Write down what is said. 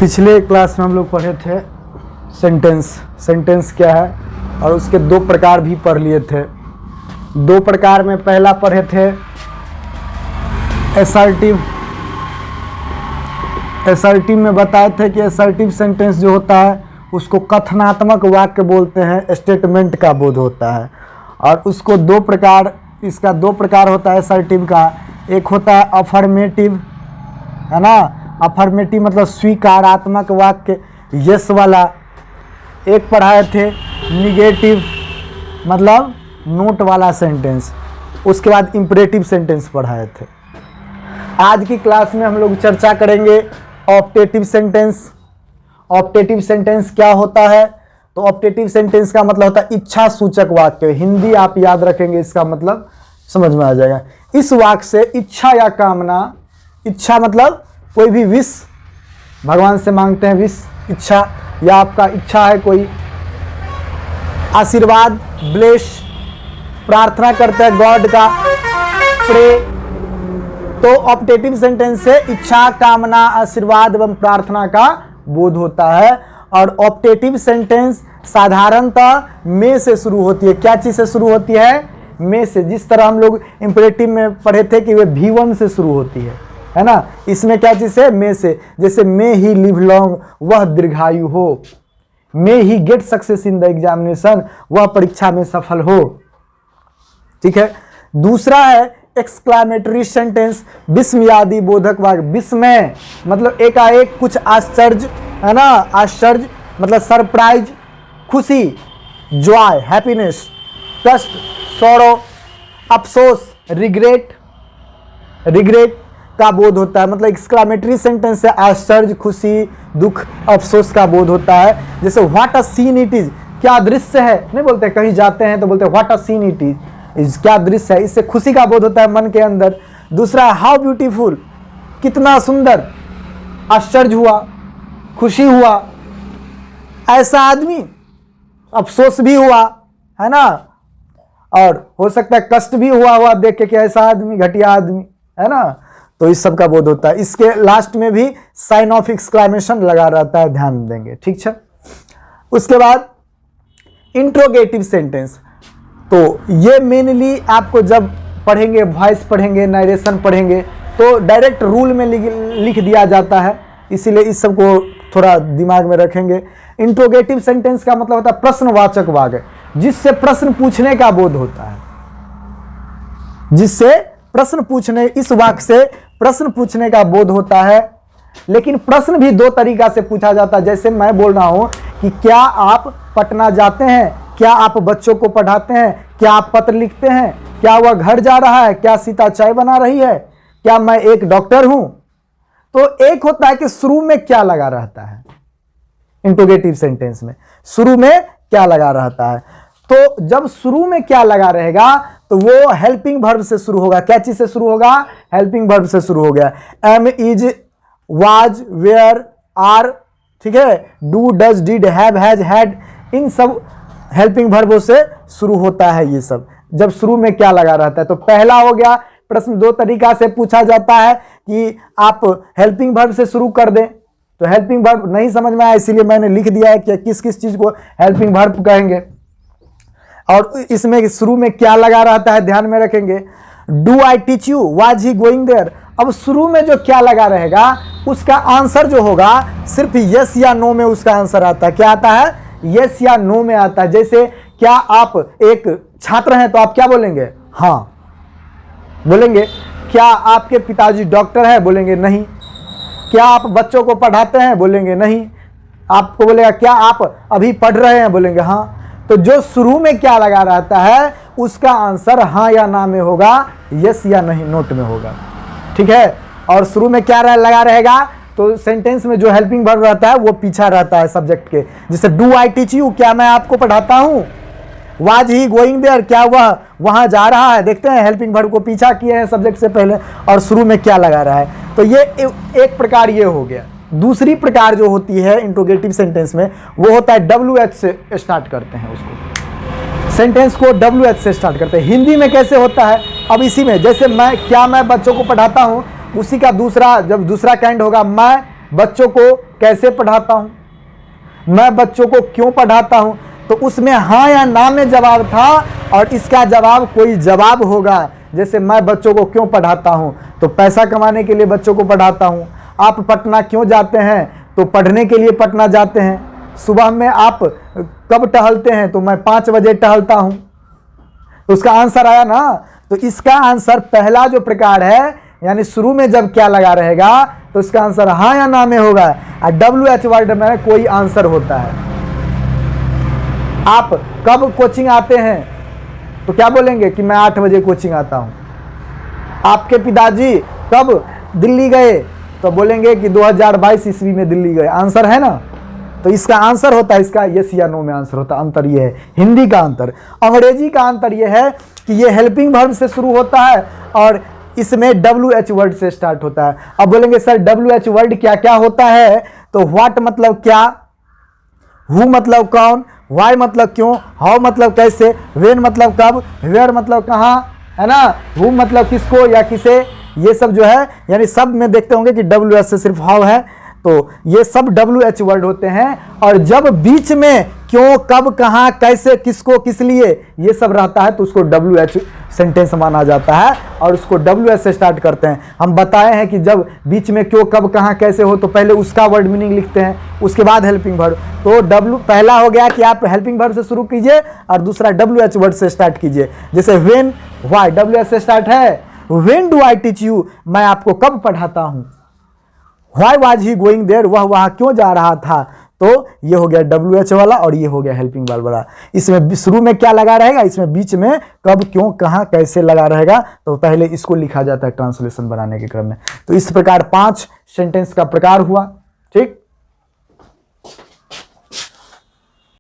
पिछले क्लास में हम लोग पढ़े थे सेंटेंस क्या है और उसके दो प्रकार भी पढ़ लिए थे। दो प्रकार में पहला पढ़े थे असर्टिव में बताए थे कि असर्टिव सेंटेंस जो होता है उसको कथनात्मक वाक्य बोलते हैं, स्टेटमेंट का बोध होता है। और उसको इसका दो प्रकार होता है असर्टिव का। एक होता है अफर्मेटिव, है ना, अफर्मेटिव मतलब स्वीकारात्मक वाक्य, यस वाला। एक पढ़ाए थे निगेटिव मतलब नोट वाला सेंटेंस। उसके बाद इंपरेटिव सेंटेंस पढ़ाए थे। आज की क्लास में हम लोग चर्चा करेंगे ऑप्टेटिव सेंटेंस। ऑप्टेटिव सेंटेंस क्या होता है? तो ऑप्टेटिव सेंटेंस का मतलब होता है इच्छा सूचक वाक्य। हिंदी आप याद रखेंगे, इसका मतलब समझ में आ जाएगा। इस वाक्य से इच्छा या कामना, इच्छा मतलब कोई भी विश, भगवान से मांगते हैं विश, इच्छा, या आपका इच्छा है कोई आशीर्वाद, ब्लेस, प्रार्थना करते हैं गॉड का, प्रे। तो ऑप्टेटिव सेंटेंस से इच्छा, कामना, आशीर्वाद एवं प्रार्थना का बोध होता है। और ऑप्टेटिव सेंटेंस साधारणतः में से शुरू होती है। क्या चीज से शुरू होती है? में से। जिस तरह हम लोग इंपरेटिव में पढ़े थे कि वे V1 से शुरू होती है ना। इसमें क्या चीज है? में से। जैसे मे ही लिव लॉन्ग, वह दीर्घायु हो। May he get success in the examination, वह परीक्षा में सफल हो। ठीक है। दूसरा है एक्सक्लामेटरी सेंटेंस, विस्मयादि बोधक वाक्य। विस्मय मतलब एकाएक कुछ आश्चर्य, है ना, आश्चर्य मतलब सरप्राइज, खुशी, जॉय, हैप्पीनेस, कष्ट, सौरो, अफसोस, रिग्रेट का बोध होता है। मतलब एक्सक्लामेटरी सेंटेंस से आश्चर्य, खुशी, दुख, अफसोस का बोध होता है। जैसे what a seen it is, क्या दृश्य है, नहीं बोलते, कहीं जाते हैं तो बोलते हैं what a seen it is, क्या दृश्य है। इससे खुशी का बोध होता है मन के अंदर। दूसरा हाउ ब्यूटीफुल, कितना सुंदर, आश्चर्य हुआ, खुशी हुआ, ऐसा आदमी, अफसोस भी हुआ, है ना, और हो सकता है कष्ट भी हुआ देख के कि ऐसा आदमी, घटिया आदमी, है ना। तो इस सब का बोध होता है। इसके लास्ट में भी साइन ऑफ एक्सक्लेमेशन लगा रहता है, ध्यान देंगे, ठीक है। उसके बाद इंट्रोगेटिव सेंटेंस। तो ये मेनली आपको जब पढ़ेंगे, वॉइस पढ़ेंगे, नरेशन पढ़ेंगे, तो डायरेक्ट रूल में लिख दिया जाता है। इसीलिए इस सब को थोड़ा दिमाग में रखेंगे। इंट्रोगेटिव सेंटेंस का मतलब होता है प्रश्नवाचक वाक्य, जिससे प्रश्न पूछने का बोध होता है। जिससे प्रश्न पूछने, इस वाक्य से प्रश्न पूछने का बोध होता है। लेकिन प्रश्न भी दो तरीका से पूछा जाता है। जैसे मैं बोल रहा हूं कि क्या आप पटना जाते हैं, क्या आप बच्चों को पढ़ाते हैं, क्या आप पत्र लिखते हैं, क्या वह घर जा रहा है, क्या सीता चाय बना रही है, क्या मैं एक डॉक्टर हूं। तो एक होता है कि शुरू में क्या लगा रहता है, इंट्रोगेटिव सेंटेंस में शुरू में क्या लगा रहता है। तो जब शुरू में क्या लगा रहेगा तो वो हेल्पिंग वर्ब से शुरू होगा। क्या चीज से शुरू होगा? हेल्पिंग वर्ब से शुरू हो गया। Am, is, was, were, are, ठीक है, do, does, did, have, has, had, इन सब हेल्पिंग वर्बों से शुरू होता है। ये सब जब शुरू में क्या लगा रहता है। तो पहला हो गया, प्रश्न दो तरीका से पूछा जाता है कि आप हेल्पिंग वर्ब से शुरू कर दें। तो हेल्पिंग वर्ब नहीं समझ में आया, इसीलिए मैंने लिख दिया है कि किस किस चीज को हेल्पिंग वर्ब कहेंगे। और इसमें शुरू में क्या लगा रहता है, ध्यान में रखेंगे। Do I teach you, was he going there. अब शुरू में जो क्या लगा रहेगा उसका आंसर जो होगा सिर्फ यस या नो में उसका आंसर आता है। क्या आता है? यस या नो में आता है। जैसे क्या आप एक छात्र हैं तो आप क्या बोलेंगे? हाँ बोलेंगे। क्या आपके पिताजी डॉक्टर है? बोलेंगे नहीं। क्या आप बच्चों को पढ़ाते हैं? बोलेंगे नहीं। आपको बोलेगा क्या आप अभी पढ़ रहे हैं? बोलेंगे हाँ। तो जो शुरू में क्या लगा रहता है उसका आंसर हाँ या ना में होगा, यस या नहीं नोट में होगा, ठीक है। और शुरू में क्या लगा रहेगा तो सेंटेंस में जो हेल्पिंग वर्ब रहता है वो पीछा रहता है सब्जेक्ट के। जैसे डू आई टीच यू, क्या मैं आपको पढ़ाता हूं। वाज ही गोइंग देयर, क्या वह वहां जा रहा है। देखते हैं हेल्पिंग वर्ब को पीछा किए हैं सब्जेक्ट से पहले, और शुरू में क्या लगा रहा है। तो ये एक प्रकार ये हो गया। दूसरी प्रकार जो होती है इंट्रोगेटिव सेंटेंस में वो होता है WH से स्टार्ट करते हैं उसको। सेंटेंस को WH से स्टार्ट करते हैं। हिंदी में कैसे होता है? अब इसी में जैसे मैं बच्चों को पढ़ाता हूं, उसी का दूसरा, जब दूसरा काइंड होगा मैं बच्चों को कैसे पढ़ाता हूं, मैं बच्चों को क्यों पढ़ाता हूं। तो उसमें हाँ या ना में जवाब था और इसका जवाब कोई जवाब होगा। जैसे मैं बच्चों को क्यों पढ़ाता हूं, तो पैसा कमाने के लिए बच्चों को पढ़ाता हूं। आप पटना क्यों जाते हैं, तो पढ़ने के लिए पटना जाते हैं। सुबह में आप कब टहलते हैं, तो मैं 5 बजे टहलता हूं। तो उसका आंसर आया ना। तो इसका आंसर पहला जो प्रकार है, यानी शुरू में जब क्या लगा रहेगा, तो इसका आंसर हाँ या ना में होगा। और WH वर्ड में कोई आंसर होता है। आप कब कोचिंग आते हैं, तो क्या बोलेंगे कि मैं 8 बजे कोचिंग आता हूं। आपके पिताजी कब दिल्ली गए, तो बोलेंगे कि 2022 ईस्वी में दिल्ली गए। आंसर है ना। तो इसका आंसर होता है, इसका यस या नो में आंसर होता है। अंतर यह है हिंदी का अंतर। अंग्रेजी का अंतर यह है कि यह हेल्पिंग वर्ब से शुरू होता है और इसमें WH वर्ड से स्टार्ट होता है। अब बोलेंगे सर WH वर्ड क्या क्या होता है, तो व्हाट मतलब क्या, हु मतलब कौन, वाई मतलब क्यों, हाउ मतलब कैसे, व्हेन मतलब कब, वेयर मतलब कहाँ, है ना, हु मतलब किसको या किसे। ये सब जो है, यानी सब में देखते होंगे कि WH से सिर्फ हाउ है, तो ये सब WH वर्ड होते हैं। और जब बीच में क्यों, कब, कहाँ, कैसे, किसको, किस लिए, ये सब रहता है, तो उसको WH सेंटेंस माना जाता है और उसको WH से स्टार्ट करते हैं। हम बताए हैं कि जब बीच में क्यों, कब, कहाँ, कैसे हो, तो पहले उसका वर्ड मीनिंग लिखते हैं, उसके बाद हेल्पिंग वर्ब। तो पहला हो गया कि आप हेल्पिंग वर्ब से शुरू कीजिए और दूसरा WH वर्ड से स्टार्ट कीजिए। जैसे व्हेन, व्हाई, WH से स्टार्ट है। When do I teach you, मैं आपको कब पढ़ाता हूं। Why was he going there, वह वहां क्यों जा रहा था। तो ये हो गया WH वाला और ये हो गया हेल्पिंग वर्ब वाला। इसमें शुरू में क्या लगा रहेगा, इसमें बीच में कब, क्यों, कहां, कैसे लगा रहेगा, तो पहले इसको लिखा जाता है ट्रांसलेशन बनाने के क्रम में। तो इस प्रकार 5 सेंटेंस का प्रकार हुआ। ठीक।